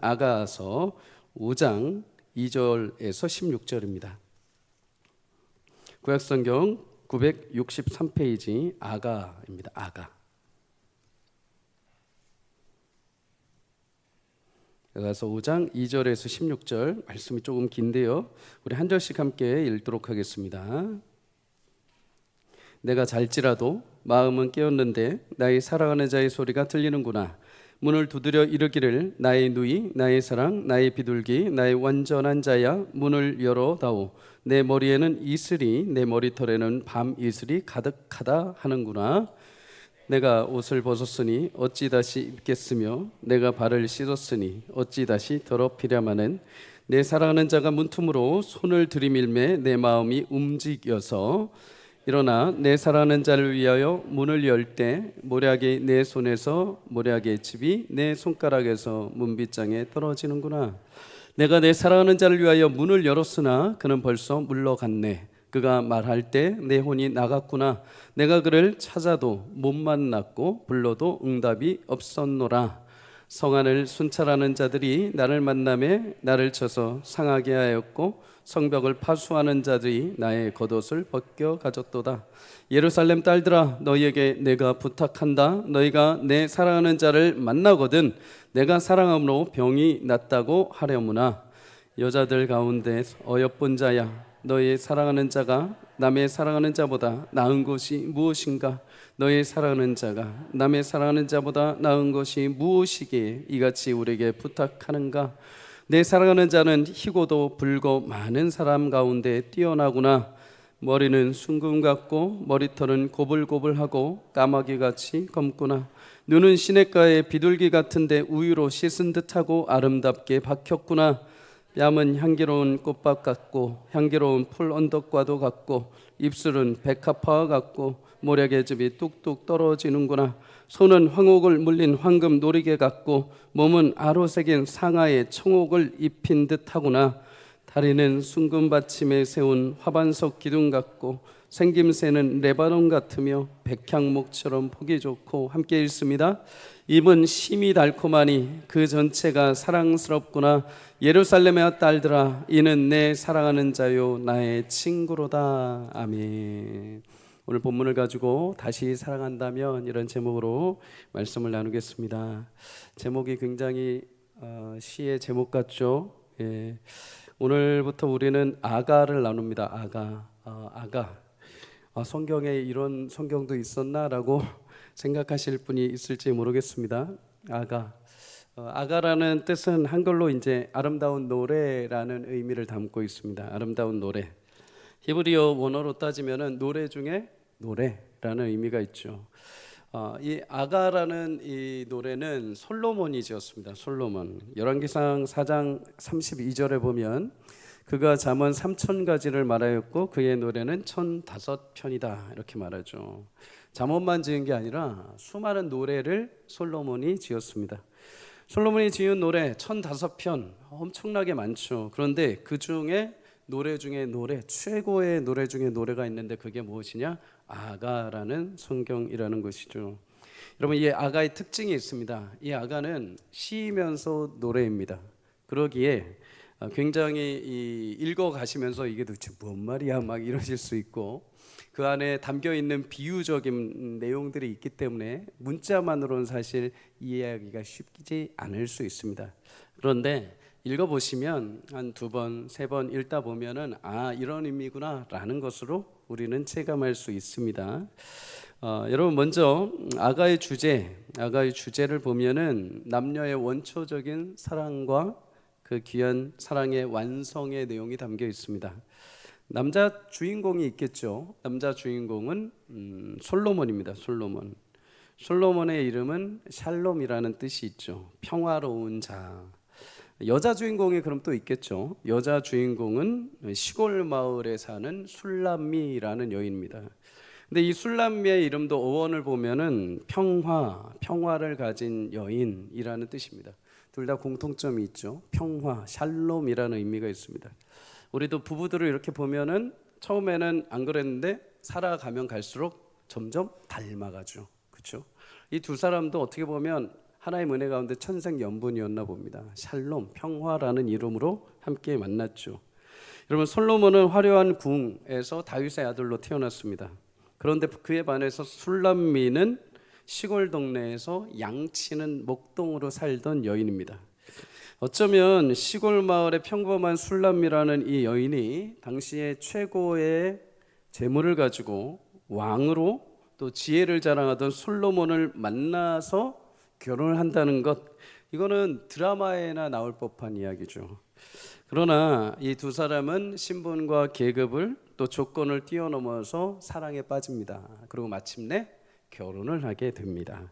아가서 5장 2절에서 16절입니다. 구약성경 963페이지 아가입니다. 아가. 아가서 5장 2절에서 16절 말씀이 조금 긴데요. 우리 한 절씩 함께 읽도록 하겠습니다. 내가 잘지라도 마음은 깨었는데 나의 사랑하는 자의 소리가 들리는구나. 문을 두드려 이르기를 나의 누이 나의 사랑 나의 비둘기 나의 완전한 자야 문을 열어다오. 내 머리에는 이슬이 내 머리털에는 밤 이슬이 가득하다 하는구나. 내가 옷을 벗었으니 어찌 다시 입겠으며 내가 발을 씻었으니 어찌 다시 더럽히랴마는 내 사랑하는 자가 문틈으로 손을 들이밀매 내 마음이 움직여서 일어나 내 사랑하는 자를 위하여 문을 열 때 모략이 내 손에서 모략의 칩이 내 손가락에서 문빗장에 떨어지는구나. 내가 내 사랑하는 자를 위하여 문을 열었으나 그는 벌써 물러갔네. 그가 말할 때 내 혼이 나갔구나. 내가 그를 찾아도 못 만났고 불러도 응답이 없었노라. 성안을 순찰하는 자들이 나를 만나매 나를 쳐서 상하게 하였고 성벽을 파수하는 자들이 나의 겉옷을 벗겨 가졌도다. 예루살렘 딸들아, 너희에게 내가 부탁한다. 너희가 내 사랑하는 자를 만나거든 내가 사랑함으로 병이 낫다고 하려무나. 여자들 가운데 어여쁜 자야, 너의 사랑하는 자가 남의 사랑하는 자보다 나은 것이 무엇인가? 너의 사랑하는 자가 남의 사랑하는 자보다 나은 것이 무엇이기에 이같이 우리에게 부탁하는가? 내 사랑하는 자는 희고도 붉고 많은 사람 가운데 뛰어나구나. 머리는 순금 같고 머리털은 고불고불하고 까마귀같이 검구나. 눈은 시냇가의 비둘기 같은데 우유로 씻은 듯하고 아름답게 박혔구나. 뺨은 향기로운 꽃밭 같고 향기로운 풀 언덕과도 같고 입술은 백합화와 같고 모략의 즙이 뚝뚝 떨어지는구나. 손은 황옥을 물린 황금 노리개 같고 몸은 아로 새긴 상아의 청옥을 입힌 듯하구나. 다리는 순금 받침에 세운 화반석 기둥 같고 생김새는 레바논 같으며 백향목처럼 보기 좋고. 함께 읽습니다. 입은 심이 달콤하니 그 전체가 사랑스럽구나. 예루살렘의 딸들아, 이는 내 사랑하는 자요 나의 친구로다. 아멘. 오늘 본문을 가지고 다시 사랑한다면 이런 제목으로 말씀을 나누겠습니다. 제목이 굉장히 시의 제목 같죠? 예. 오늘부터 우리는 아가를 나눕니다. 아가. 성경에 이런 성경도 있었나라고 생각하실 분이 있을지 모르겠습니다. 아가라는 뜻은 한글로 이제 아름다운 노래라는 의미를 담고 있습니다. 아름다운 노래. 히브리어 원어로 따지면은 노래 중에 노래라는 의미가 있죠. 이 아가라는 이 노래는 솔로몬이 지었습니다. 솔로몬. 열왕기상 4장 32절에 보면 그가 잠언 3,000가지를 말하였고 그의 노래는 1,005편이다 이렇게 말하죠. 잠언만 지은 게 아니라 수많은 노래를 솔로몬이 지었습니다. 솔로몬이 지은 노래 1,005편 엄청나게 많죠. 그런데 그 중에 노래 중에 노래, 최고의 노래 중에 노래가 있는데 그게 무엇이냐? 아가라는 성경이라는 것이죠. 여러분, 이 아가의 특징이 있습니다. 이 아가는 시이면서 노래입니다. 그러기에 굉장히 읽어가시면서 이게 도대체 뭔 말이야 막 이러실 수 있고, 그 안에 담겨있는 비유적인 내용들이 있기 때문에 문자만으로는 사실 이해하기가 쉽지 않을 수 있습니다. 그런데 읽어보시면 한 2번, 3번 읽다 보면은 이런 의미구나 라는 것으로 우리는 체감할 수 있습니다. 여러분, 먼저 아가의 주제를 보면은 남녀의 원초적인 사랑과 그 귀한 사랑의 완성의 내용이 담겨 있습니다. 남자 주인공이 있겠죠. 남자 주인공은 솔로몬입니다. 솔로몬의 이름은 샬롬이라는 뜻이 있죠. 평화로운 자. 여자 주인공이 그럼 또 있겠죠. 여자 주인공은 시골 마을에 사는 술람미라는 여인입니다. 근데 이 술람미의 이름도 어원을 보면은 평화를 가진 여인이라는 뜻입니다. 둘 다 공통점이 있죠. 평화, 샬롬이라는 의미가 있습니다. 우리도 부부들을 이렇게 보면은 처음에는 안 그랬는데 살아가면 갈수록 점점 닮아가죠. 그렇죠? 이 두 사람도 어떻게 보면 하나님 은혜 가운데 천생연분이었나 봅니다. 샬롬, 평화라는 이름으로 함께 만났죠. 여러분, 솔로몬은 화려한 궁에서 다윗의 아들로 태어났습니다. 그런데 그에 반해서 술람미는 시골 동네에서 양치는 목동으로 살던 여인입니다. 어쩌면 시골 마을의 평범한 술람미라는 이 여인이 당시에 최고의 재물을 가지고 왕으로 또 지혜를 자랑하던 솔로몬을 만나서 결혼을 한다는 것, 이거는 드라마에나 나올 법한 이야기죠. 그러나 이 두 사람은 신분과 계급을 또 조건을 뛰어넘어서 사랑에 빠집니다. 그리고 마침내 결혼을 하게 됩니다.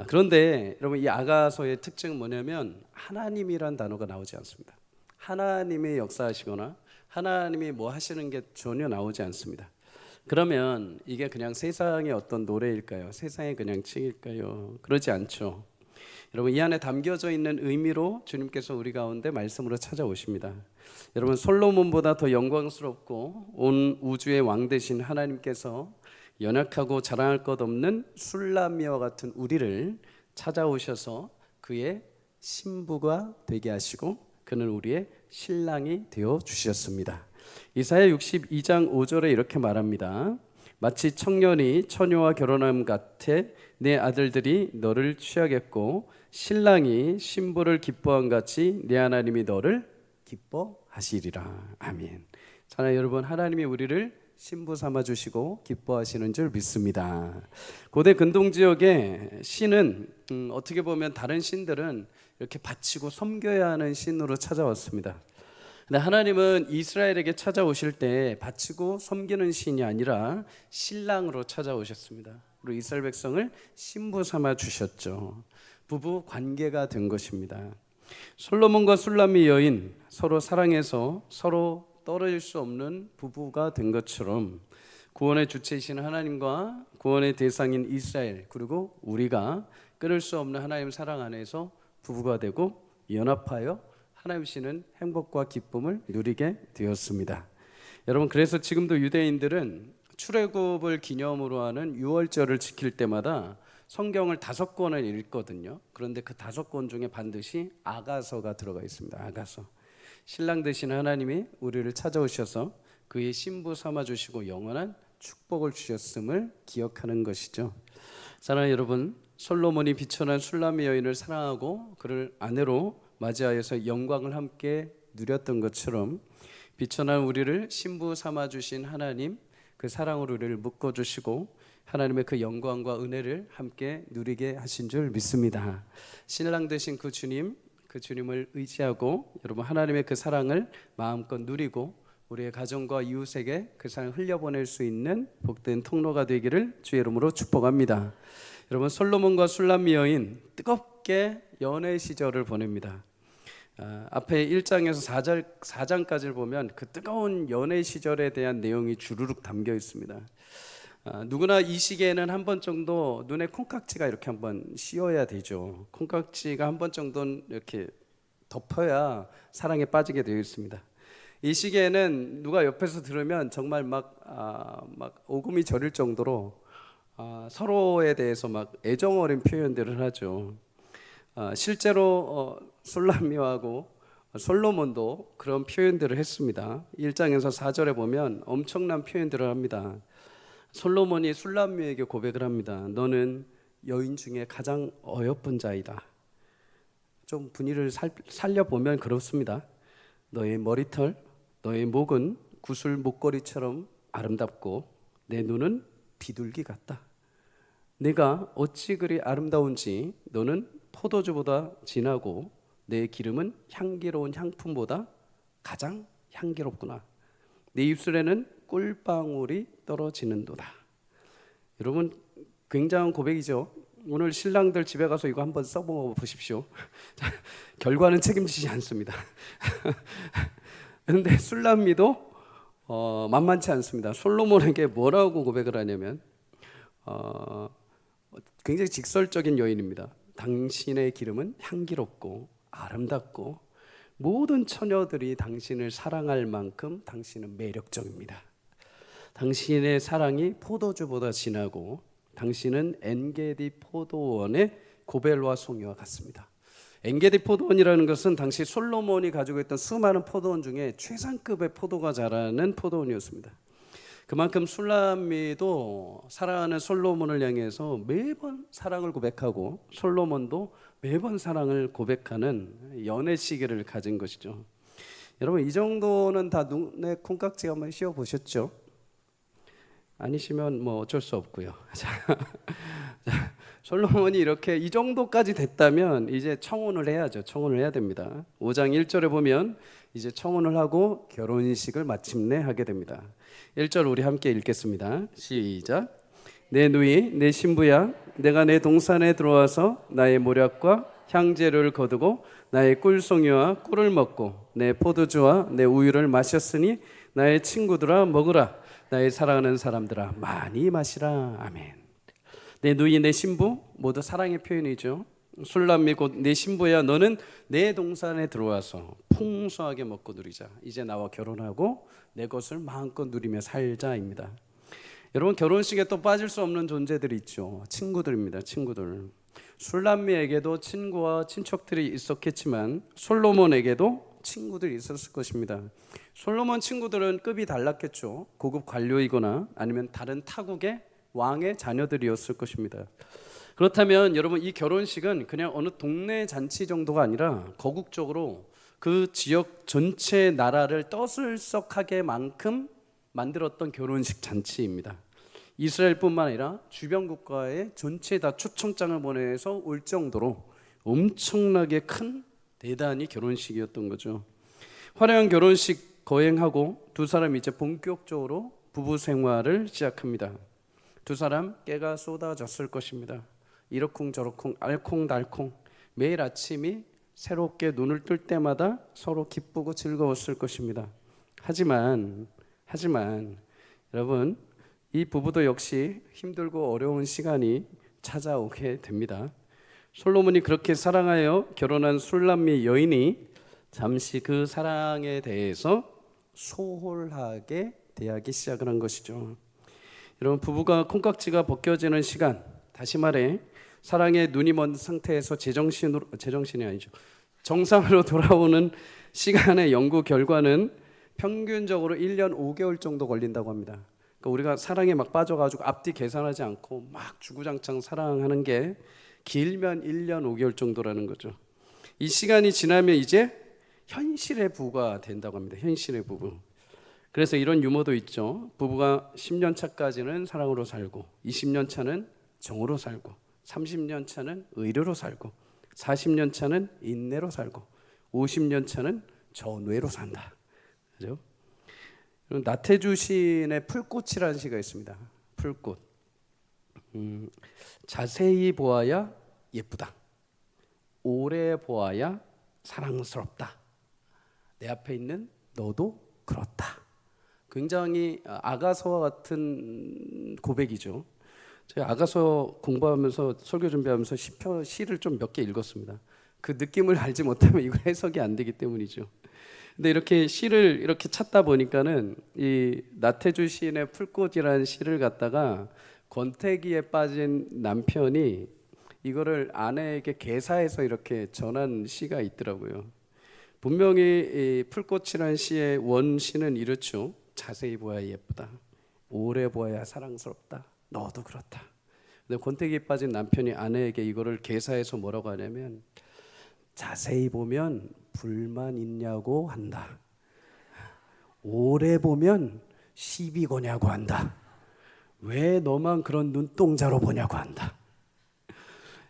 그런데 여러분, 이 아가서의 특징은 뭐냐면 하나님이란 단어가 나오지 않습니다. 하나님이 역사하시거나 하나님이 뭐 하시는 게 전혀 나오지 않습니다. 그러면 이게 그냥 세상의 어떤 노래일까요? 세상의 그냥 칭일까요? 그러지 않죠. 여러분, 이 안에 담겨져 있는 의미로 주님께서 우리 가운데 말씀으로 찾아오십니다. 여러분, 솔로몬보다 더 영광스럽고 온 우주의 왕 되신 하나님께서 연약하고 자랑할 것 없는 술람미와 같은 우리를 찾아오셔서 그의 신부가 되게 하시고 그는 우리의 신랑이 되어 주셨습니다. 이사야 62장 5절에 이렇게 말합니다. 마치 청년이 처녀와 결혼함 같아 내 아들들이 너를 취하겠고 신랑이 신부를 기뻐한 같이 내 하나님이 너를 기뻐하시리라. 아멘. 사랑하는 여러분, 하나님이 우리를 신부 삼아 주시고 기뻐하시는 줄 믿습니다. 고대 근동 지역의 신은 어떻게 보면 다른 신들은 이렇게 바치고 섬겨야 하는 신으로 찾아왔습니다. 근데 하나님은 이스라엘에게 찾아오실 때 바치고 섬기는 신이 아니라 신랑으로 찾아오셨습니다. 그리고 이스라엘 백성을 신부 삼아 주셨죠. 부부 관계가 된 것입니다. 솔로몬과 술람미 여인 서로 사랑해서 서로 떨어질 수 없는 부부가 된 것처럼 구원의 주체이신 하나님과 구원의 대상인 이스라엘, 그리고 우리가 끊을 수 없는 하나님 사랑 안에서 부부가 되고 연합하여 하나님이시는 행복과 기쁨을 누리게 되었습니다. 여러분, 그래서 지금도 유대인들은 출애굽을 기념으로 하는 유월절을 지킬 때마다 성경을 5권을 읽거든요. 그런데 그 5권 중에 반드시 아가서가 들어가 있습니다. 아가서. 신랑 되신 하나님이 우리를 찾아오셔서 그의 신부 삼아 주시고 영원한 축복을 주셨음을 기억하는 것이죠. 사랑하는 여러분, 솔로몬이 비천한 술람미 여인을 사랑하고 그를 아내로 맞이하여서 영광을 함께 누렸던 것처럼 비천한 우리를 신부 삼아 주신 하나님, 그 사랑으로 우리를 묶어 주시고 하나님의 그 영광과 은혜를 함께 누리게 하신 줄 믿습니다. 신랑 되신 그 주님, 그 주님을 의지하고 여러분, 하나님의 그 사랑을 마음껏 누리고 우리의 가정과 이웃에게 그 사랑을 흘려보낼 수 있는 복된 통로가 되기를 주의 이름으로 축복합니다. 여러분, 솔로몬과 술람미 여인 뜨겁게 연애 시절을 보냅니다. 앞에 1장에서 4장까지를 보면 그 뜨거운 연애 시절에 대한 내용이 주르륵 담겨 있습니다. 누구나 이 시기에는 한 번 정도 눈에 콩깍지가 이렇게 한번 씌어야 되죠. 콩깍지가 한 번 정도는 이렇게 덮어야 사랑에 빠지게 되어 있습니다. 이 시기에는 누가 옆에서 들으면 정말 막 오금이 저릴 정도로 서로에 대해서 막 애정 어린 표현들을 하죠. 실제로 술람미하고 솔로몬도 그런 표현들을 했습니다. 1장에서 4절에 보면 엄청난 표현들을 합니다. 솔로몬이 술람미에게 고백을 합니다. 너는 여인 중에 가장 어여쁜 자이다. 좀 분위기를 살려보면 그렇습니다. 너의 머리털, 너의 목은 구슬 목걸이처럼 아름답고 내 눈은 비둘기 같다. 내가 어찌 그리 아름다운지 너는 포도주보다 진하고 내 기름은 향기로운 향품보다 가장 향기롭구나. 내 입술에는 꿀방울이 떨어지는도다. 여러분, 굉장한 고백이죠. 오늘 신랑들 집에 가서 이거 한번 써보십시오. 결과는 책임지지 않습니다. 그런데 술람미도 만만치 않습니다. 솔로몬에게 뭐라고 고백을 하냐면 굉장히 직설적인 여인입니다. 당신의 기름은 향기롭고 아름답고 모든 처녀들이 당신을 사랑할 만큼 당신은 매력적입니다. 당신의 사랑이 포도주보다 진하고 당신은 엔게디 포도원의 고벨과 송이와 같습니다. 엔게디 포도원이라는 것은 당시 솔로몬이 가지고 있던 수많은 포도원 중에 최상급의 포도가 자라는 포도원이었습니다. 그만큼 술람미도 사랑하는 솔로몬을 향해서 매번 사랑을 고백하고 솔로몬도 매번 사랑을 고백하는 연애 시기를 가진 것이죠. 여러분, 이 정도는 다 눈에 콩깍지 한번 씌워 보셨죠? 아니시면 뭐 어쩔 수 없고요. 솔로몬이 이렇게 이 정도까지 됐다면 이제 청혼을 해야죠. 청혼을 해야 됩니다. 5장 1절에 보면 이제 청혼을 하고 결혼식을 마침내 하게 됩니다. 1절 우리 함께 읽겠습니다. 시작. 내 누이 내 신부야, 내가 내 동산에 들어와서 나의 모략과 향재료를 거두고 나의 꿀송이와 꿀을 먹고 내 포도주와 내 우유를 마셨으니 나의 친구들아 먹으라. 나의 사랑하는 사람들아 많이 마시라. 아멘. 내 누이 내 신부 모두 사랑의 표현이죠. 술람미 곧 내 신부야, 너는 내 동산에 들어와서 풍성하게 먹고 누리자. 이제 나와 결혼하고 내 것을 마음껏 누리며 살자입니다. 여러분, 결혼식에 또 빠질 수 없는 존재들이 있죠. 친구들입니다. 친구들. 술람미에게도 친구와 친척들이 있었겠지만 솔로몬에게도 친구들이 있었을 것입니다. 솔로몬 친구들은 급이 달랐겠죠. 고급 관료이거나 아니면 다른 타국의 왕의 자녀들이었을 것입니다. 그렇다면 여러분, 이 결혼식은 그냥 어느 동네 잔치 정도가 아니라 거국적으로 그 지역 전체 나라를 떠들썩하게 만큼 만들었던 결혼식 잔치입니다. 이스라엘뿐만 아니라 주변 국가에 전체 다 초청장을 보내서 올 정도로 엄청나게 큰 대단히 결혼식이었던 거죠. 화려한 결혼식 거행하고 두 사람이 이제 본격적으로 부부 생활을 시작합니다. 두 사람 깨가 쏟아졌을 것입니다. 이러쿵저러쿵 알콩달콩 매일 아침이 새롭게 눈을 뜰 때마다 서로 기쁘고 즐거웠을 것입니다. 하지만 여러분, 이 부부도 역시 힘들고 어려운 시간이 찾아오게 됩니다. 솔로몬이 그렇게 사랑하여 결혼한 술람미 여인이 잠시 그 사랑에 대해서 소홀하게 대하기 시작을 한 것이죠. 여러분, 부부가 콩깍지가 벗겨지는 시간, 다시 말해 사랑에 눈이 먼 상태에서 제정신이 아니죠. 정상으로 돌아오는 시간의 연구 결과는 평균적으로 1년 5개월 정도 걸린다고 합니다. 그러니까 우리가 사랑에 막 빠져가지고 앞뒤 계산하지 않고 막 주구장창 사랑하는 게 길면 1년 5개월 정도라는 거죠. 이 시간이 지나면 이제 현실의 부부가 된다고 합니다. 현실의 부부. 그래서 이런 유머도 있죠. 부부가 10년 차까지는 사랑으로 살고 20년 차는 정으로 살고 30년 차는 의료로 살고 40년 차는 인내로 살고 50년 차는 전외로 산다. 그죠? 나태주 시인의 풀꽃이라는 시가 있습니다. 풀꽃. 자세히 보아야 예쁘다. 오래 보아야 사랑스럽다. 내 앞에 있는 너도 그렇다. 굉장히 아가서와 같은 고백이죠. 제가 아가서 공부하면서 설교 준비하면서 시를 좀 몇 개 읽었습니다. 그 느낌을 알지 못하면 이거 해석이 안 되기 때문이죠. 근데 이렇게 시를 이렇게 찾다 보니까는 이 나태주 시인의 풀꽃이라는 시를 갖다가 권태기에 빠진 남편이 이거를 아내에게 개사해서 이렇게 전한 시가 있더라고요. 분명히 이 풀꽃이라는 시의 원시는 이렇죠. 자세히 보아야 예쁘다. 오래 보아야 사랑스럽다. 너도 그렇다. 근데 권태기에 빠진 남편이 아내에게 이거를 개사해서 뭐라고 하냐면 자세히 보면 불만 있냐고 한다. 오래 보면 시비 거냐고 한다. 왜 너만 그런 눈동자로 보냐고 한다.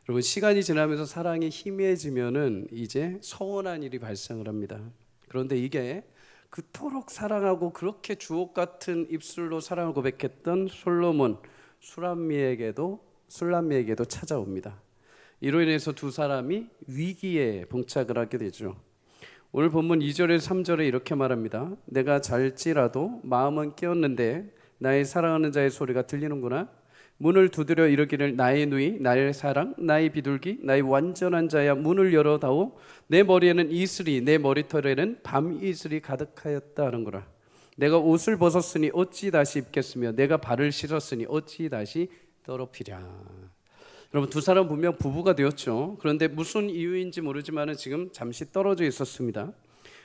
여러분, 시간이 지나면서 사랑이 희미해지면은 이제 서운한 일이 발생을 합니다. 그런데 이게 그토록 사랑하고 그렇게 주옥 같은 입술로 사랑을 고백했던 솔로몬 술람미에게도 찾아옵니다. 이로 인해서 두 사람이 위기에 봉착을 하게 되죠. 오늘 본문 2절에 3절에 이렇게 말합니다. 내가 잘지라도 마음은 깨었는데 나의 사랑하는 자의 소리가 들리는구나. 문을 두드려 이르기를 나의 누이 나의 사랑 나의 비둘기 나의 완전한 자야 문을 열어다오. 내 머리에는 이슬이 내 머리털에는 밤 이슬이 가득하였다 하는구나. 내가 옷을 벗었으니 어찌 다시 입겠으며 내가 발을 씻었으니 어찌 다시 더럽히랴. 여러분 두 사람 분명 부부가 되었죠. 그런데 무슨 이유인지 모르지만 지금 잠시 떨어져 있었습니다.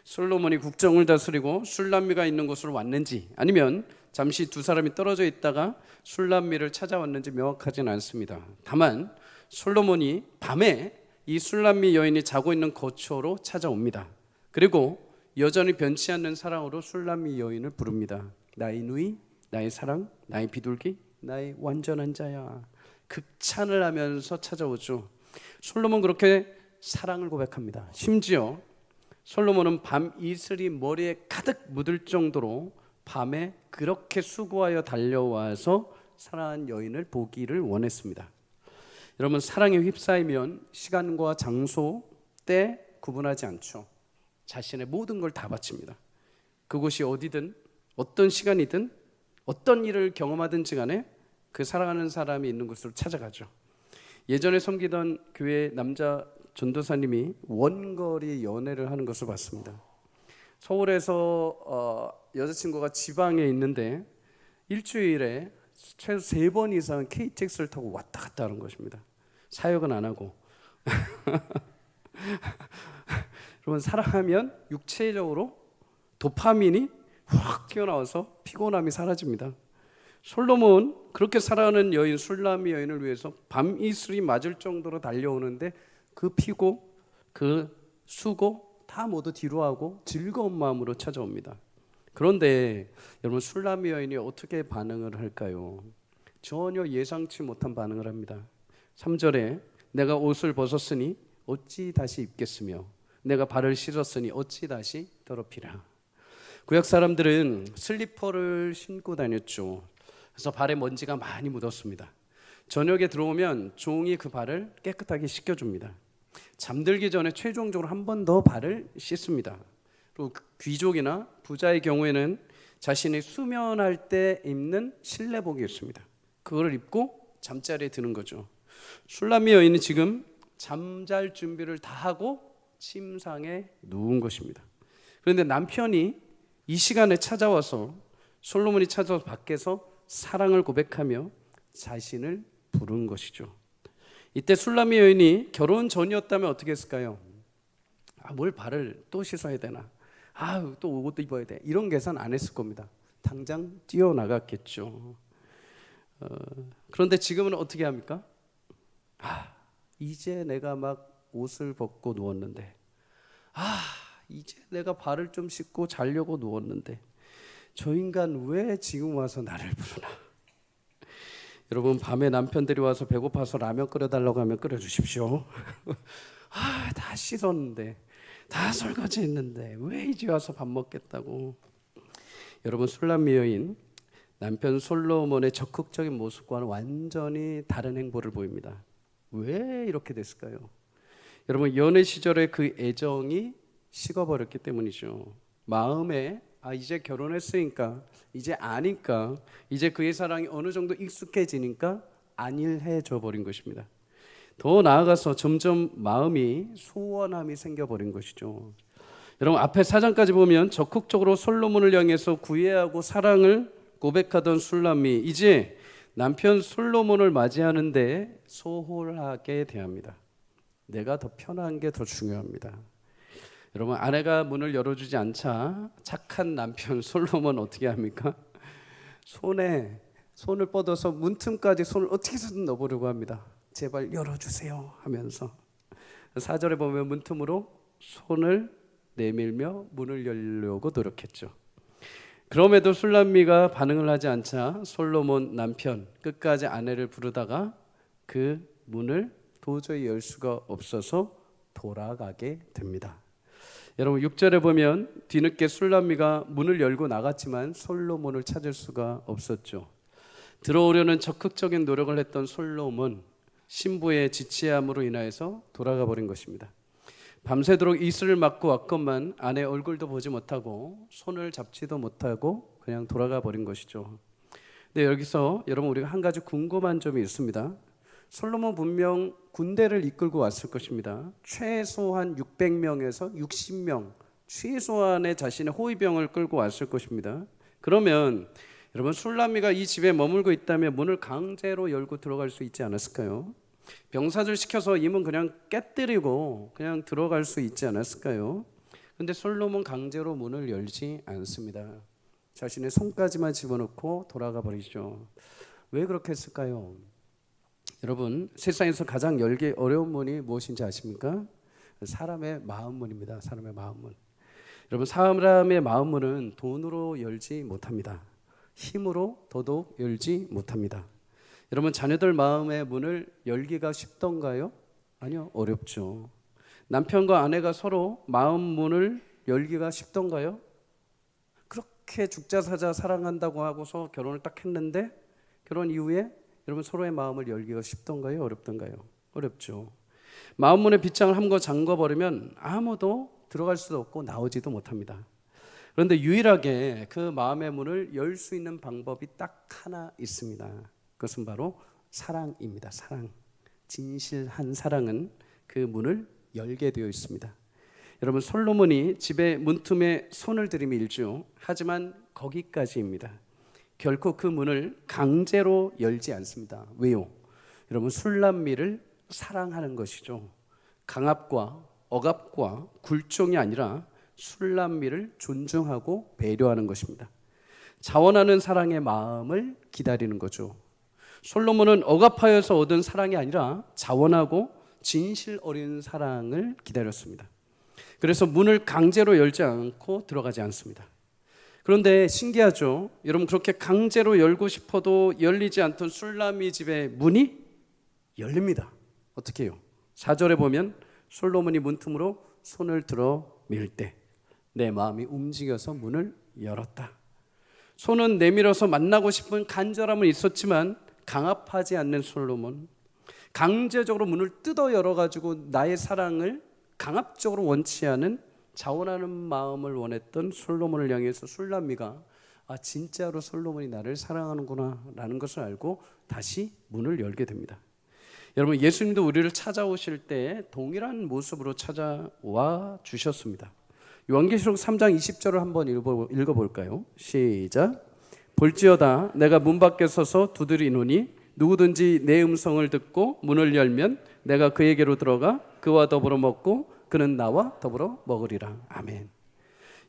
솔로몬이 국정을 다스리고 술람미가 있는 곳으로 왔는지 아니면 잠시 두 사람이 떨어져 있다가 술람미를 찾아왔는지 명확하지는 않습니다. 다만 솔로몬이 밤에 이 술람미 여인이 자고 있는 거처로 찾아옵니다. 그리고 여전히 변치 않는 사랑으로 술람미 여인을 부릅니다. 나의 누이, 나의 사랑, 나의 비둘기, 나의 완전한 자야. 극찬을 하면서 찾아오죠. 솔로몬 그렇게 사랑을 고백합니다. 심지어 솔로몬은 밤 이슬이 머리에 가득 묻을 정도로 밤에 그렇게 수고하여 달려와서 사랑한 여인을 보기를 원했습니다. 여러분 사랑에 휩싸이면 시간과 장소, 때 구분하지 않죠. 자신의 모든 걸 다 바칩니다. 그곳이 어디든 어떤 시간이든 어떤 일을 경험하든지 간에 그 사랑하는 사람이 있는 곳으로 찾아가죠. 예전에 섬기던 교회 남자 전도사님이 원거리 연애를 하는 것을 봤습니다. 서울에서 여자친구가 지방에 있는데 일주일에 최소 3번 이상 KTX를 타고 왔다 갔다 하는 것입니다. 사역은 안 하고. 여러분 사랑하면 육체적으로 도파민이 확 튀어나와서 피곤함이 사라집니다. 솔로몬 그렇게 사랑하는 여인 술람미 여인을 위해서 밤 이슬이 맞을 정도로 달려오는데 그 피고 그 수고 다 모두 뒤로하고 즐거운 마음으로 찾아옵니다. 그런데 여러분 술람미 여인이 어떻게 반응을 할까요? 전혀 예상치 못한 반응을 합니다. 3절에 내가 옷을 벗었으니 어찌 다시 입겠으며 내가 발을 씻었으니 어찌 다시 더럽히라. 구약 사람들은 슬리퍼를 신고 다녔죠. 그래서 발에 먼지가 많이 묻었습니다. 저녁에 들어오면 종이 그 발을 깨끗하게 씻겨줍니다. 잠들기 전에 최종적으로 한 번 더 발을 씻습니다. 그리고 귀족이나 부자의 경우에는 자신이 수면할 때 입는 실내복이 있습니다. 그거를 입고 잠자리에 드는 거죠. 술람미 여인이 지금 잠잘 준비를 다 하고 침상에 누운 것입니다. 그런데 남편이 이 시간에 찾아와서 솔로몬이 찾아와서 밖에서 사랑을 고백하며 자신을 부른 것이죠. 이때 술람미 여인이 결혼 전이었다면 어떻게 했을까요? 뭘 발을 또 씻어야 되나? 또 옷도 입어야 돼. 이런 계산 안 했을 겁니다. 당장 뛰어나갔겠죠. 그런데 지금은 어떻게 합니까? 이제 내가 막 옷을 벗고 누웠는데 이제 내가 발을 좀 씻고 자려고 누웠는데 저 인간 왜 지금 와서 나를 부르나? 여러분 밤에 남편들이 와서 배고파서 라면 끓여달라고 하면 끓여주십시오. 다 씻었는데 다 설거지 했는데 왜 이제 와서 밥 먹겠다고. 여러분 술람미 여인 남편 솔로몬의 적극적인 모습과는 완전히 다른 행보를 보입니다. 왜 이렇게 됐을까요? 여러분 연애 시절에 그 애정이 식어버렸기 때문이죠. 마음에 이제 결혼했으니까 이제 아니까 이제 그의 사랑이 어느 정도 익숙해지니까 안일해져 버린 것입니다. 더 나아가서 점점 마음이 소원함이 생겨버린 것이죠. 여러분 앞에 4장까지 보면 적극적으로 솔로몬을 향해서 구애하고 사랑을 고백하던 술람미 이제 남편 솔로몬을 맞이하는데 소홀하게 대합니다. 내가 더 편한 게 더 중요합니다. 여러분 아내가 문을 열어주지 않자 착한 남편 솔로몬 어떻게 합니까? 손을 뻗어서 문틈까지 손을 어떻게 해서든 넣어보려고 합니다. 제발 열어주세요 하면서 4절에 보면 문틈으로 손을 내밀며 문을 열려고 노력했죠. 그럼에도 술람미가 반응을 하지 않자 솔로몬 남편 끝까지 아내를 부르다가 그 문을 도저히 열 수가 없어서 돌아가게 됩니다. 여러분 6절에 보면 뒤늦게 술람미가 문을 열고 나갔지만 솔로몬을 찾을 수가 없었죠. 들어오려는 적극적인 노력을 했던 솔로몬 신부의 지체함으로 인하여서 돌아가 버린 것입니다. 밤새도록 이슬을 맞고 왔건만 아내 얼굴도 보지 못하고 손을 잡지도 못하고 그냥 돌아가 버린 것이죠. 근데 여기서 여러분 우리가 한 가지 궁금한 점이 있습니다. 솔로몬 분명 군대를 이끌고 왔을 것입니다. 최소한 600명에서 60명 최소한의 자신의 호위병을 끌고 왔을 것입니다. 그러면 여러분 술람미가 이 집에 머물고 있다면 문을 강제로 열고 들어갈 수 있지 않았을까요? 병사들 시켜서 이 문 그냥 깨뜨리고 그냥 들어갈 수 있지 않았을까요? 근데 솔로몬 강제로 문을 열지 않습니다. 자신의 손까지만 집어넣고 돌아가 버리죠. 왜 그렇게 했을까요? 여러분, 세상에서 가장 열기 어려운 문이 무엇인지 아십니까? 사람의 마음문입니다. 사람의 마음문. 여러분, 사람의 마음문은 돈으로 열지 못합니다. 힘으로 더더욱 열지 못합니다. 여러분, 자녀들 마음의 문을 열기가 쉽던가요? 아니요, 어렵죠. 남편과 아내가 서로 마음 문을 열기가 쉽던가요? 그렇게 죽자 사자 사랑한다고 하고서 결혼을 딱 했는데 결혼 이후에 여러분 서로의 마음을 열기가 쉽던가요? 어렵던가요? 어렵죠. 마음 문의 빗장을 한번 잠궈 버리면 아무도 들어갈 수도 없고 나오지도 못합니다. 그런데 유일하게 그 마음의 문을 열 수 있는 방법이 딱 하나 있습니다. 그것은 바로 사랑입니다. 사랑. 진실한 사랑은 그 문을 열게 되어 있습니다. 여러분, 솔로몬이 집의 문틈에 손을 들이며 일죠. 하지만 거기까지입니다. 결코 그 문을 강제로 열지 않습니다. 왜요? 여러분, 술람미를 사랑하는 것이죠. 강압과 억압과 굴종이 아니라 술람미를 존중하고 배려하는 것입니다. 자원하는 사랑의 마음을 기다리는 거죠. 솔로몬은 억압하여서 얻은 사랑이 아니라 자원하고 진실 어린 사랑을 기다렸습니다. 그래서 문을 강제로 열지 않고 들어가지 않습니다. 그런데 신기하죠. 여러분, 그렇게 강제로 열고 싶어도 열리지 않던 술람미 집의 문이 열립니다. 어떻게 해요? 4절에 보면 솔로몬이 문틈으로 손을 들어 밀 때 내 마음이 움직여서 문을 열었다. 손은 내밀어서 만나고 싶은 간절함은 있었지만 강압하지 않는 솔로몬, 강제적으로 문을 뜯어 열어가지고 나의 사랑을 강압적으로 원치 않은 자원하는 마음을 원했던 솔로몬을 향해서 술람미가 진짜로 솔로몬이 나를 사랑하는구나 라는 것을 알고 다시 문을 열게 됩니다. 여러분, 예수님도 우리를 찾아오실 때 동일한 모습으로 찾아와 주셨습니다. 요한계시록 3장 20절을 한번 읽어볼까요? 시작. 볼지어다 내가 문 밖에 서서 두드리노니 누구든지 내 음성을 듣고 문을 열면 내가 그에게로 들어가 그와 더불어 먹고 그는 나와 더불어 먹으리라. 아멘.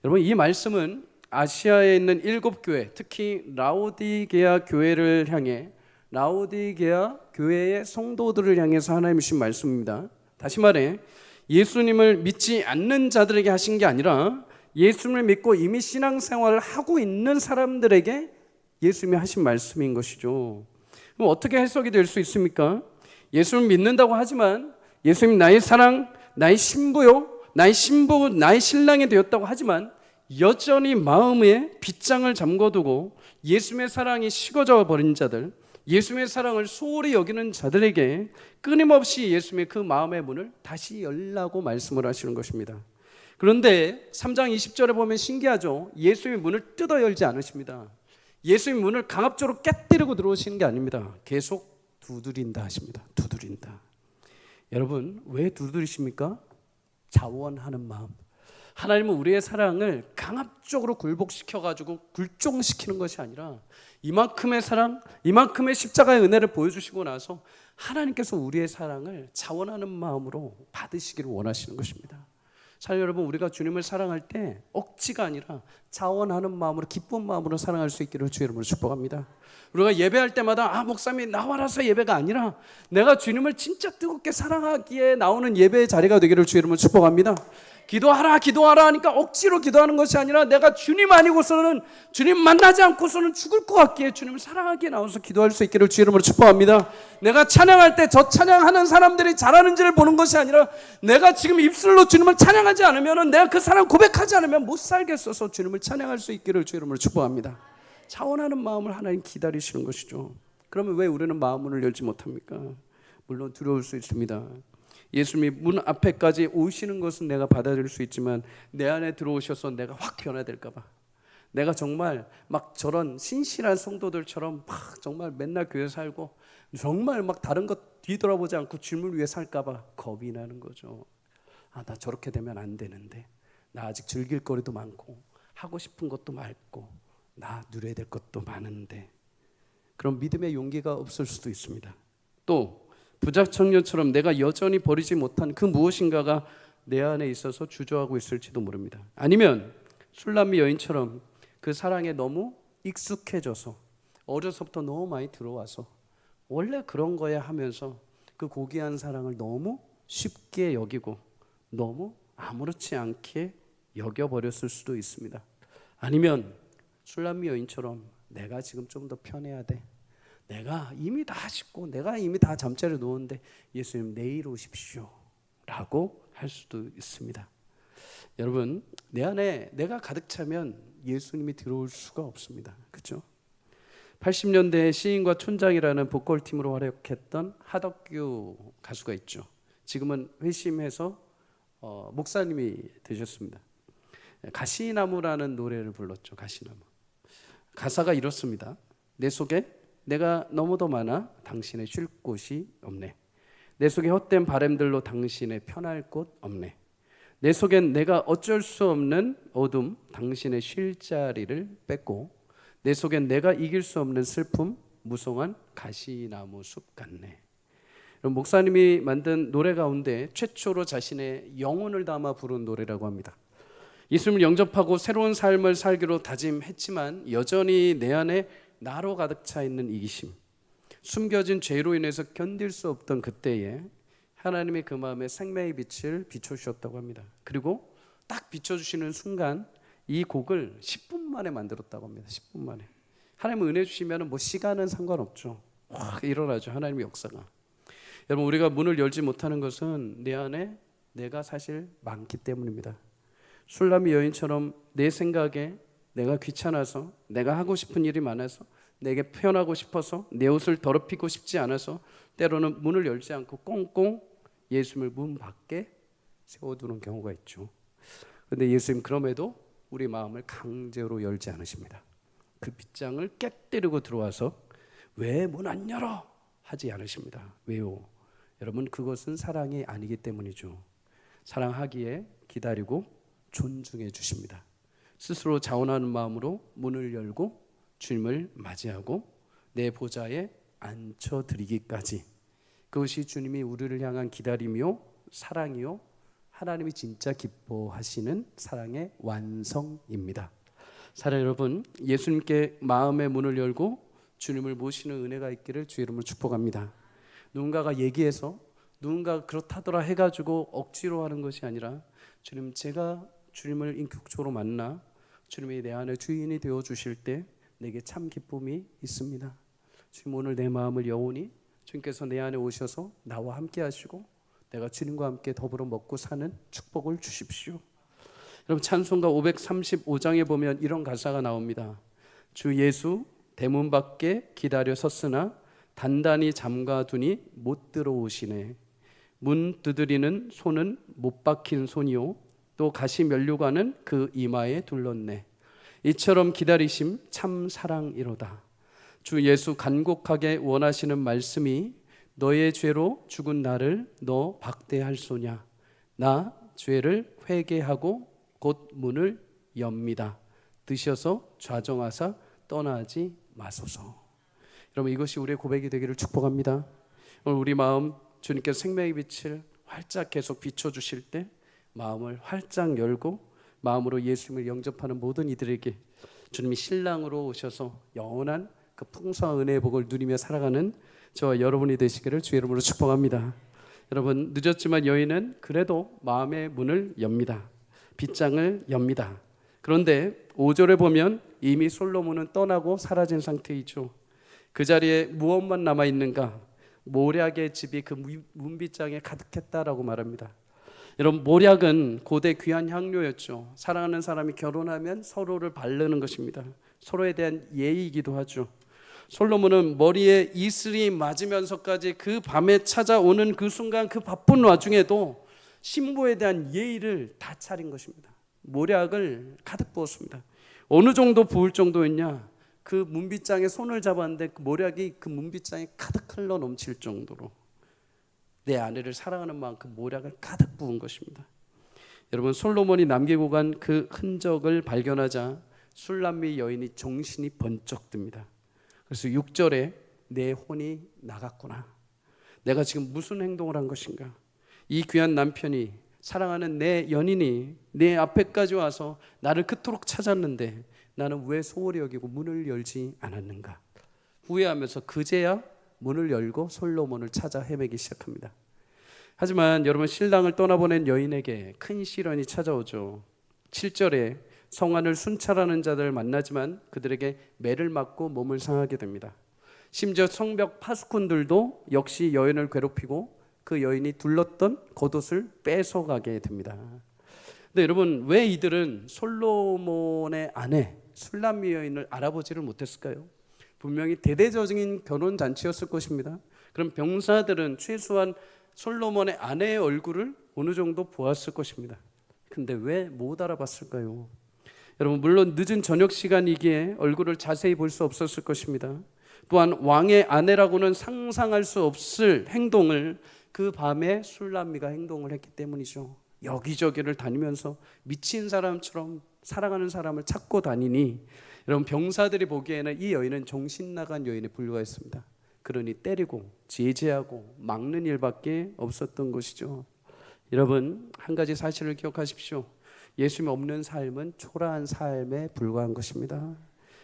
여러분, 이 말씀은 아시아에 있는 7교회, 특히 라오디게아 교회를 향해, 라오디게아 교회의 성도들을 향해서 하나님 주신 말씀입니다. 다시 말해 예수님을 믿지 않는 자들에게 하신 게 아니라 예수님을 믿고 이미 신앙생활을 하고 있는 사람들에게 예수님이 하신 말씀인 것이죠. 그럼 어떻게 해석이 될 수 있습니까? 예수님을 믿는다고 하지만 예수님 나의 사랑, 나의 신부요, 나의 신부, 나의 신랑이 되었다고 하지만 여전히 마음에 빗장을 잠궈두고 예수님의 사랑이 식어져 버린 자들, 예수님의 사랑을 소홀히 여기는 자들에게 끊임없이 예수님의 그 마음의 문을 다시 열라고 말씀을 하시는 것입니다. 그런데 3장 20절에 보면 신기하죠. 예수님의 문을 뜯어 열지 않으십니다. 예수님의 문을 강압적으로 깨뜨리고 들어오시는 게 아닙니다. 계속 두드린다 하십니다. 두드린다. 여러분, 왜 두드리십니까? 자원하는 마음. 하나님은 우리의 사랑을 강압적으로 굴복시켜가지고 굴종시키는 것이 아니라 이만큼의 사랑, 이만큼의 십자가의 은혜를 보여주시고 나서 하나님께서 우리의 사랑을 자원하는 마음으로 받으시기를 원하시는 것입니다. 사랑 여러분, 우리가 주님을 사랑할 때 억지가 아니라 자원하는 마음으로, 기쁜 마음으로 사랑할 수 있기를 주의 이름으로 축복합니다. 우리가 예배할 때마다 목사님이 나와라서 예배가 아니라 내가 주님을 진짜 뜨겁게 사랑하기에 나오는 예배의 자리가 되기를 주의 이름으로 축복합니다. 기도하라 기도하라 하니까 억지로 기도하는 것이 아니라 내가 주님 아니고서는, 주님 만나지 않고서는 죽을 것 같기에 주님을 사랑하기에 나와서 기도할 수 있기를 주의 이름으로 축복합니다. 내가 찬양할 때 저 찬양하는 사람들이 잘하는지를 보는 것이 아니라 내가 지금 입술로 주님을 찬양하지 않으면, 내가 그 사랑 고백하지 않으면 못 살겠어서 주님을 찬양할 수 있기를 주의 이름으로 축복합니다. 자원하는 마음을 하나님 기다리시는 것이죠. 그러면 왜 우리는 마음문을 열지 못합니까? 물론 두려울 수 있습니다. 예수님이 문 앞에까지 오시는 것은 내가 받아들일 수 있지만 내 안에 들어오셔서 내가 확 변화될까 봐, 내가 정말 막 저런 신실한 성도들처럼 막 정말 맨날 교회 살고 정말 막 다른 것 뒤돌아보지 않고 주님을 위해 살까 봐 겁이 나는 거죠. 나 저렇게 되면 안 되는데, 나 아직 즐길 거리도 많고 하고 싶은 것도 많고 나 누려야 될 것도 많은데, 그런 믿음의 용기가 없을 수도 있습니다. 또 부자 청년처럼 내가 여전히 버리지 못한 그 무엇인가가 내 안에 있어서 주저하고 있을지도 모릅니다. 아니면 술람미 여인처럼 그 사랑에 너무 익숙해져서 어려서부터 너무 많이 들어와서 원래 그런 거야 하면서 그 고귀한 사랑을 너무 쉽게 여기고 너무 아무렇지 않게 여겨버렸을 수도 있습니다. 아니면 술람미 여인처럼 내가 지금 좀 더 편해야 돼, 내가 이미 다 씻고 내가 이미 다 잠자리에 누웠는데 예수님 내일 오십시오 라고 할 수도 있습니다. 여러분, 내 안에 내가 가득 차면 예수님이 들어올 수가 없습니다. 그렇죠? 80년대에 시인과 촌장이라는 보컬팀으로 활약했던 하덕규 가수가 있죠. 지금은 회심해서 목사님이 되셨습니다. 가시나무라는 노래를 불렀죠. 가시나무. 가사가 이렇습니다. 내 속에 내가 너무도 많아 당신의 쉴 곳이 없네. 내 속에 헛된 바람들로 당신의 편할 곳 없네. 내 속엔 내가 어쩔 수 없는 어둠 당신의 쉴 자리를 뺏고, 내 속엔 내가 이길 수 없는 슬픔 무성한 가시나무 숲 같네. 목사님이 만든 노래 가운데 최초로 자신의 영혼을 담아 부른 노래라고 합니다. 예수님을 영접하고 새로운 삶을 살기로 다짐했지만 여전히 내 안에 나로 가득 차 있는 이기심, 숨겨진 죄로 인해서 견딜 수 없던 그때에 하나님이 그 마음에 생명의 빛을 비춰주셨다고 합니다. 그리고 딱 비춰주시는 순간 이 곡을 10분 만에 만들었다고 합니다. 10분 만에. 하나님 은혜 주시면 뭐 시간은 상관없죠. 확 일어나죠. 하나님의 역사가. 여러분, 우리가 문을 열지 못하는 것은 내 안에 내가 사실 많기 때문입니다. 술람미 여인처럼 내 생각에 내가 귀찮아서, 내가 하고 싶은 일이 많아서, 내게 표현하고 싶어서, 내 옷을 더럽히고 싶지 않아서 때로는 문을 열지 않고 꽁꽁 예수님을 문 밖에 세워두는 경우가 있죠. 그런데 예수님 그럼에도 우리 마음을 강제로 열지 않으십니다. 그 빗장을 깨뜨리고 들어와서 왜 문 안 열어? 하지 않으십니다. 왜요? 여러분, 그것은 사랑이 아니기 때문이죠. 사랑하기에 기다리고 존중해 주십니다. 스스로 자원하는 마음으로 문을 열고 주님을 맞이하고 내 보좌에 앉혀드리기까지, 그것이 주님이 우리를 향한 기다림이요 사랑이요 하나님이 진짜 기뻐하시는 사랑의 완성입니다. 사랑 여러분, 예수님께 마음의 문을 열고 주님을 모시는 은혜가 있기를 주의 이름으로 축복합니다. 누군가가 얘기해서 누군가가 그렇다더라 해가지고 억지로 하는 것이 아니라, 주님, 제가 주님을 인격적으로 만나 주님이 내 안에 주인이 되어 주실 때 내게 참 기쁨이 있습니다. 주님, 오늘 내 마음을 여오니 주님께서 내 안에 오셔서 나와 함께 하시고 내가 주님과 함께 더불어 먹고 사는 축복을 주십시오. 여러분, 찬송가 535장에 보면 이런 가사가 나옵니다. 주 예수 대문 밖에 기다려 섰으나 단단히 잠가두니 못 들어오시네. 문 두드리는 손은 못 박힌 손이요 또 가시 면류관은 그 이마에 둘렀네. 이처럼 기다리심 참 사랑이로다. 주 예수 간곡하게 원하시는 말씀이, 너의 죄로 죽은 나를 너 박대할소냐. 나 죄를 회개하고 곧 문을 엽니다. 드셔서 좌정하사 떠나지 마소서. 여러분, 이것이 우리의 고백이 되기를 축복합니다. 오늘 우리 마음 주님께서 생명의 빛을 활짝 계속 비춰주실 때 마음을 활짝 열고 마음으로 예수님을 영접하는 모든 이들에게 주님이 신랑으로 오셔서 영원한 그 풍성한 은혜의 복을 누리며 살아가는 저와 여러분이 되시기를 주의 이름으로 축복합니다. 여러분, 늦었지만 여인은 그래도 마음의 문을 엽니다. 빗장을 엽니다. 그런데 5절에 보면 이미 솔로몬은 떠나고 사라진 상태이죠. 그 자리에 무엇만 남아있는가? 모략의 집이 그 문빗장에 가득했다라고 말합니다. 여러분, 모략은 고대 귀한 향료였죠. 사랑하는 사람이 결혼하면 서로를 바르는 것입니다. 서로에 대한 예의이기도 하죠. 솔로몬은 머리에 이슬이 맞으면서까지 그 밤에 찾아오는 그 순간, 그 바쁜 와중에도 신부에 대한 예의를 다 차린 것입니다. 모략을 가득 부었습니다. 어느 정도 부을 정도였냐? 그 문빗장에 손을 잡았는데 그 모략이 그 문빗장에 가득 흘러 넘칠 정도로 내 아내를 사랑하는 만큼 모략을 가득 부은 것입니다. 여러분, 솔로몬이 남기고 간 그 흔적을 발견하자 술람미 여인이 정신이 번쩍 듭니다. 그래서 6절에 내 혼이 나갔구나, 내가 지금 무슨 행동을 한 것인가? 이 귀한 남편이, 사랑하는 내 연인이 내 앞에까지 와서 나를 그토록 찾았는데 나는 왜 소홀히 여기고 문을 열지 않았는가? 후회하면서 그제야 문을 열고 솔로몬을 찾아 헤매기 시작합니다. 하지만 여러분, 신랑을 떠나보낸 여인에게 큰 시련이 찾아오죠. 7절에 성안을 순찰하는 자들을 만나지만 그들에게 매를 맞고 몸을 상하게 됩니다. 심지어 성벽 파수꾼들도 역시 여인을 괴롭히고 그 여인이 둘렀던 겉옷을 뺏어가게 됩니다. 근데 여러분, 왜 이들은 솔로몬의 아내 술람미 여인을 알아보지를 못했을까요? 분명히 대대적인 결혼 잔치였을 것입니다. 그럼 병사들은 최소한 솔로몬의 아내의 얼굴을 어느 정도 보았을 것입니다. 근데 왜 못 알아봤을까요? 여러분, 물론 늦은 저녁 시간이기에 얼굴을 자세히 볼 수 없었을 것입니다. 또한 왕의 아내라고는 상상할 수 없을 행동을 그 밤에 술람미가 행동을 했기 때문이죠. 여기저기를 다니면서 미친 사람처럼 사랑하는 사람을 찾고 다니니 여러분, 병사들이 보기에는 이 여인은 정신 나간 여인에 불과했습니다. 그러니 때리고 제지하고 막는 일밖에 없었던 것이죠. 여러분, 한 가지 사실을 기억하십시오. 예수님 없는 삶은 초라한 삶에 불과한 것입니다.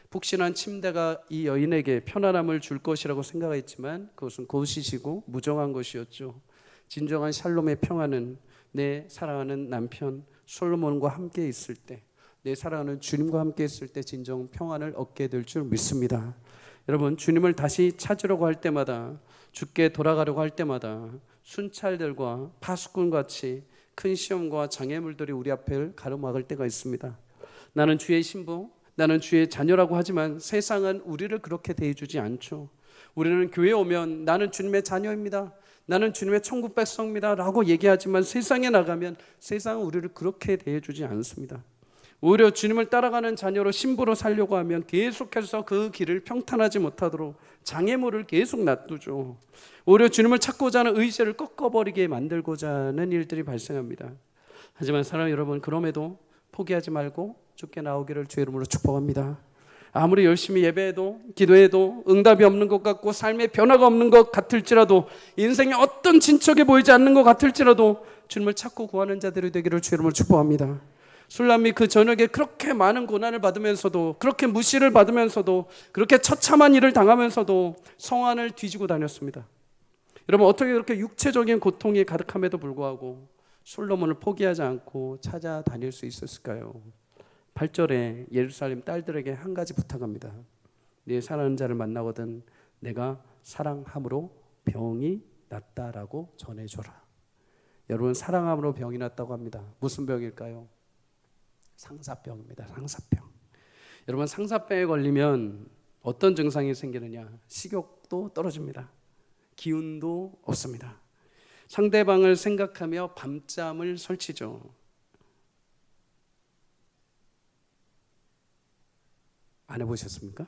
푹신한 침대가 이 여인에게 편안함을 줄 것이라고 생각했지만 그것은 거짓이고 무정한 것이었죠. 진정한 샬롬의 평안은 내 사랑하는 남편 솔로몬과 함께 있을 때, 내 사랑하는 주님과 함께 있을 때 진정 평안을 얻게 될 줄 믿습니다. 여러분, 주님을 다시 찾으려고 할 때마다, 죽게 돌아가려고 할 때마다 순찰들과 파수꾼같이 큰 시험과 장애물들이 우리 앞을 가로막을 때가 있습니다. 나는 주의 신부, 나는 주의 자녀라고 하지만 세상은 우리를 그렇게 대해주지 않죠. 우리는 교회에 오면 나는 주님의 자녀입니다, 나는 주님의 천국 백성입니다 라고 얘기하지만 세상에 나가면 세상은 우리를 그렇게 대해주지 않습니다. 오히려 주님을 따라가는 자녀로 신부로 살려고 하면 계속해서 그 길을 평탄하지 못하도록 장애물을 계속 놔두죠. 오히려 주님을 찾고자 하는 의지를 꺾어버리게 만들고자 하는 일들이 발생합니다. 하지만 사랑하는 여러분, 그럼에도 포기하지 말고 주께 나오기를 주의 이름으로 축복합니다. 아무리 열심히 예배해도 기도해도 응답이 없는 것 같고 삶의 변화가 없는 것 같을지라도, 인생에 어떤 진척이 보이지 않는 것 같을지라도 주님을 찾고 구하는 자들이 되기를 주의 이름으로 축복합니다. 술람이 그 저녁에 그렇게 많은 고난을 받으면서도, 그렇게 무시를 받으면서도, 그렇게 처참한 일을 당하면서도 성안을 뒤지고 다녔습니다. 여러분, 어떻게 그렇게 육체적인 고통이 가득함에도 불구하고 솔로몬을 포기하지 않고 찾아다닐 수 있었을까요? 8절에 예루살렘 딸들에게 한 가지 부탁합니다. 네 사랑하는 자를 만나거든 내가 사랑함으로 병이 낫다라고 전해줘라. 여러분, 사랑함으로 병이 낫다고 합니다. 무슨 병일까요? 상사병입니다. 상사병. 여러분, 상사병에 걸리면 어떤 증상이 생기느냐? 식욕도 떨어집니다. 기운도 없습니다. 상대방을 생각하며 밤잠을 설치죠. 안 해보셨습니까?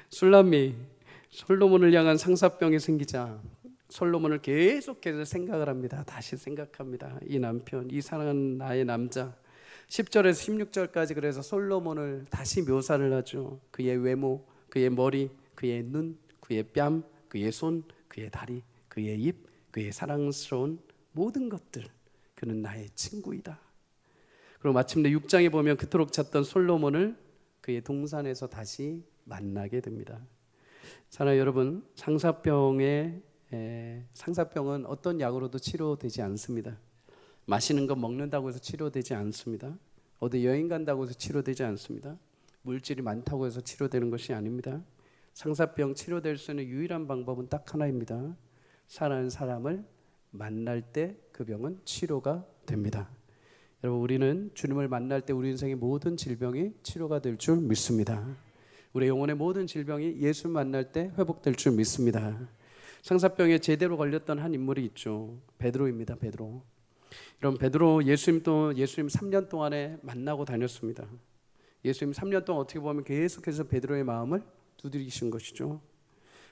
술람미 솔로몬을 향한 상사병이 생기자 솔로몬을 계속해서 생각을 합니다. 다시 생각합니다. 이 남편, 이 사랑하는 나의 남자. 10절에서 16절까지 그래서 솔로몬을 다시 묘사를 하죠. 그의 외모, 그의 머리, 그의 눈, 그의 뺨, 그의 손, 그의 다리, 그의 입, 그의 사랑스러운 모든 것들, 그는 나의 친구이다. 그리고 마침내 6장에 보면 그토록 찾던 솔로몬을 그의 동산에서 다시 만나게 됩니다. 사랑하는 여러분, 상사병은 어떤 약으로도 치료되지 않습니다. 마시는 거 먹는다고 해서 치료되지 않습니다. 어디 여행 간다고 해서 치료되지 않습니다. 물질이 많다고 해서 치료되는 것이 아닙니다. 상사병 치료될 수 있는 유일한 방법은 딱 하나입니다. 사랑하는 사람을 만날 때 그 병은 치료가 됩니다. 여러분, 우리는 주님을 만날 때 우리 인생의 모든 질병이 치료가 될 줄 믿습니다. 우리 영혼의 모든 질병이 예수 만날 때 회복될 줄 믿습니다. 상사병에 제대로 걸렸던 한 인물이 있죠. 베드로입니다. 베드로. 여러분, 베드로 예수님 3년 동안에 만나고 다녔습니다. 예수님 3년 동안 어떻게 보면 계속해서 베드로의 마음을 두드리신 것이죠.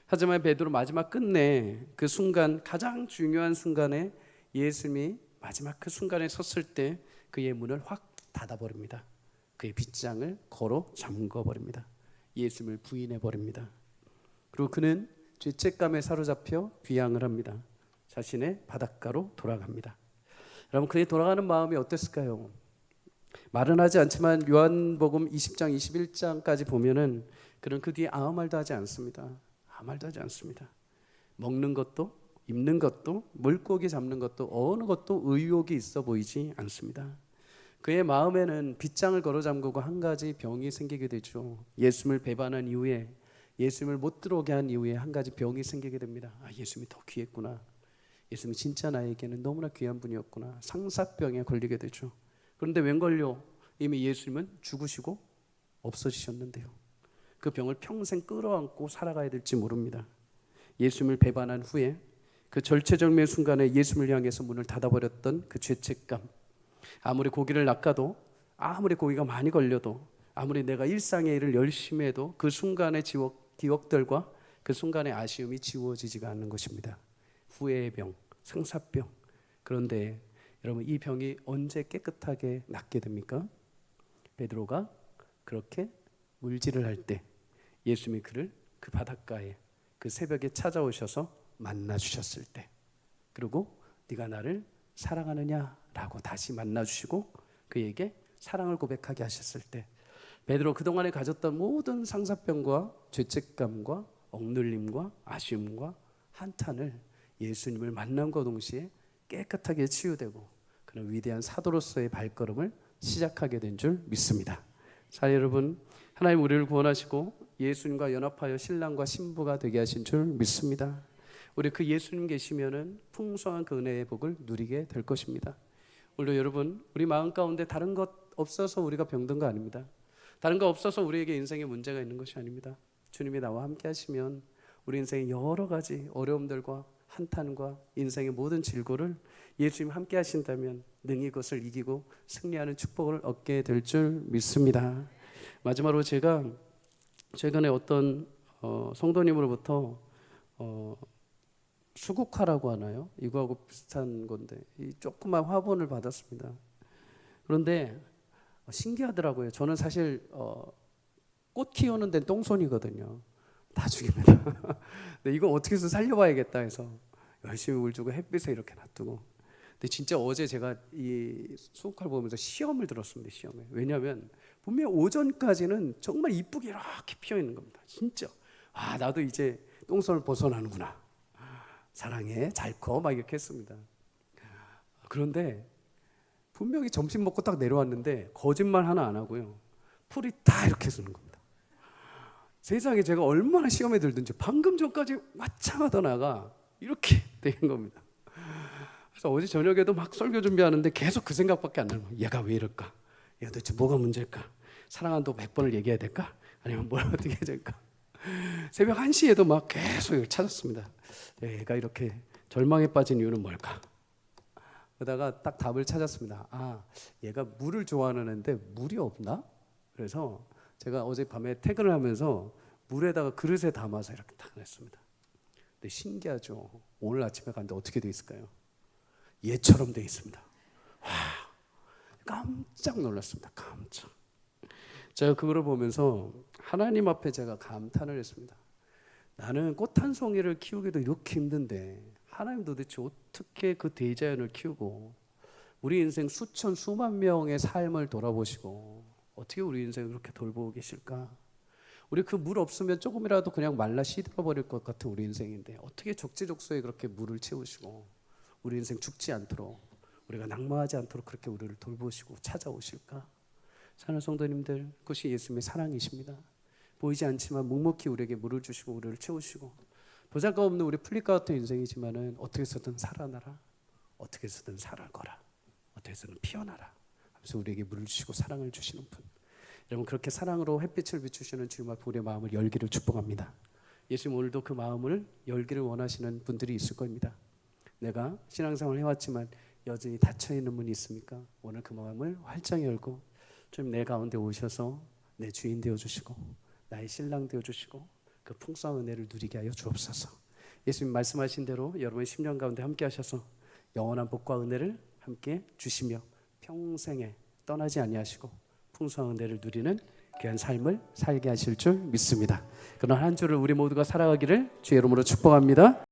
하지만 베드로 마지막 끝내 그 순간, 가장 중요한 순간에 예수님이 마지막 그 순간에 섰을 때 그의 문을 확 닫아버립니다. 그의 빗장을 걸어 잠궈버립니다. 예수님을 부인해버립니다. 그리고 그는 죄책감에 사로잡혀 귀향을 합니다. 자신의 바닷가로 돌아갑니다. 여러분, 그의 돌아가는 마음이 어땠을까요? 말은 하지 않지만 요한복음 20장 21장까지 보면은 그는 그 뒤에 아무 말도 하지 않습니다. 아무 말도 하지 않습니다. 먹는 것도 입는 것도 물고기 잡는 것도 어느 것도 의욕이 있어 보이지 않습니다. 그의 마음에는 빗장을 걸어 잠그고 한 가지 병이 생기게 되죠. 예수님을 배반한 이후에, 예수님을 못 들어오게 한 이후에 한 가지 병이 생기게 됩니다. 아, 예수님이 더 귀했구나. 예수님이 진짜 나에게는 너무나 귀한 분이었구나. 상사병에 걸리게 되죠. 그런데 웬걸요, 이미 예수님은 죽으시고 없어지셨는데요. 그 병을 평생 끌어안고 살아가야 될지 모릅니다. 예수님을 배반한 후에 그 절체절명의 순간에 예수님을 향해서 문을 닫아버렸던 그 죄책감, 아무리 고기를 낚아도, 아무리 고기가 많이 걸려도, 아무리 내가 일상의 일을 열심히 해도 그 순간의 기억들과 그 순간의 아쉬움이 지워지지가 않는 것입니다. 후회의 병, 상사병. 그런데 여러분, 이 병이 언제 깨끗하게 낫게 됩니까? 베드로가 그렇게 물질을 할 때 예수님이 그를 그 바닷가에 그 새벽에 찾아오셔서 만나 주셨을 때, 그리고 네가 나를 사랑하느냐라고 다시 만나 주시고 그에게 사랑을 고백하게 하셨을 때, 베드로 그동안에 가졌던 모든 상사병과 죄책감과 억눌림과 아쉬움과 한탄을 예수님을 만남과 동시에 깨끗하게 치유되고 그는 위대한 사도로서의 발걸음을 시작하게 된 줄 믿습니다. 자, 여러분, 하나님 우리를 구원하시고 예수님과 연합하여 신랑과 신부가 되게 하신 줄 믿습니다. 우리 그 예수님 계시면은 풍성한 그 은혜의 복을 누리게 될 것입니다. 오늘도 여러분, 우리 마음 가운데 다른 것 없어서 우리가 병든 거 아닙니다. 다른 거 없어서 우리에게 인생에 문제가 있는 것이 아닙니다. 주님이 나와 함께 하시면 우리 인생의 여러 가지 어려움들과 한탄과 인생의 모든 질고를 예수님 함께 하신다면 능히 그것을 이기고 승리하는 축복을 얻게 될 줄 믿습니다. 마지막으로 제가 최근에 어떤 성도님으로부터 수국화라고 하나요? 이거하고 비슷한 건데 이 조그만 화분을 받았습니다. 그런데 신기하더라고요. 저는 사실 꽃 키우는 데는 똥손이거든요. 다 죽입니다. 근데 이거 어떻게 해서 살려봐야겠다 해서 열심히 물 주고 햇빛에 이렇게 놔두고. 근데 진짜 어제 제가 이 수국화를 보면서 시험을 들었습니다. 시험에. 왜냐하면 분명 오전까지는 정말 이쁘게 이렇게 피어 있는 겁니다. 진짜. 아, 나도 이제 똥손을 벗어나는구나. 사랑해, 잘 커, 막 이렇게 했습니다. 그런데 분명히 점심 먹고 딱 내려왔는데 거짓말 하나 안 하고요, 풀이 다 이렇게 쓰는 겁니다. 세상에 제가 얼마나 시험에 들든지 방금 전까지 화창하던 아가 이렇게 된 겁니다. 그래서 어제 저녁에도 막 설교 준비하는데 계속 그 생각밖에 안 나는 거예요. 얘가 왜 이럴까? 얘가 도대체 뭐가 문제일까? 사랑한다고 100번을 얘기해야 될까? 아니면 뭘 어떻게 해야 될까? 새벽 1시에도 막 계속 찾았습니다. 얘가 이렇게 절망에 빠진 이유는 뭘까? 그러다가 딱 답을 찾았습니다. 아, 얘가 물을 좋아하는 애인데 물이 없나? 그래서 제가 어젯밤에 퇴근을 하면서 물에다가 그릇에 담아서 이렇게 딱 냈습니다. 근데 신기하죠. 오늘 아침에 갔는데 어떻게 돼 있을까요? 얘처럼 돼 있습니다. 와, 깜짝 놀랐습니다. 깜짝. 제가 그거를 보면서 하나님 앞에 제가 감탄을 했습니다. 나는 꽃 한 송이를 키우기도 이렇게 힘든데 하나님 도대체 어떻게 그 대자연을 키우고 우리 인생 수천 수만 명의 삶을 돌아보시고 어떻게 우리 인생을 그렇게 돌보고 계실까? 우리 그 물 없으면 조금이라도 그냥 말라 시들어버릴 것 같은 우리 인생인데 어떻게 적재적소에 그렇게 물을 채우시고 우리 인생 죽지 않도록, 우리가 낙마하지 않도록 그렇게 우리를 돌보시고 찾아오실까? 사랑하는 성도님들, 그것이 예수님의 사랑이십니다. 보이지 않지만 묵묵히 우리에게 물을 주시고 우리를 채우시고, 보잘것없는 우리 플리카 같은 인생이지만은 어떻게 해서든 살아나라, 어떻게 해서든 살아거라, 어떻게 해서든 피어나라 하면서 우리에게 물을 주시고 사랑을 주시는 분, 여러분, 그렇게 사랑으로 햇빛을 비추시는 주님 앞에 우리의 마음을 열기를 축복합니다. 예수님, 오늘도 그 마음을 열기를 원하시는 분들이 있을 겁니다. 내가 신앙생활을 해왔지만 여전히 닫혀있는 문이 있습니까? 오늘 그 마음을 활짝 열고 좀 내 가운데 오셔서 내 주인 되어주시고 나의 신랑 되어주시고 그 풍성한 은혜를 누리게 하여 주옵소서. 예수님 말씀하신 대로 여러분의 10년 가운데 함께 하셔서 영원한 복과 은혜를 함께 주시며 평생에 떠나지 아니하시고 풍성한 은혜를 누리는 귀한 삶을 살게 하실 줄 믿습니다. 그런 한 주를 우리 모두가 살아가기를 주의 이름으로 축복합니다.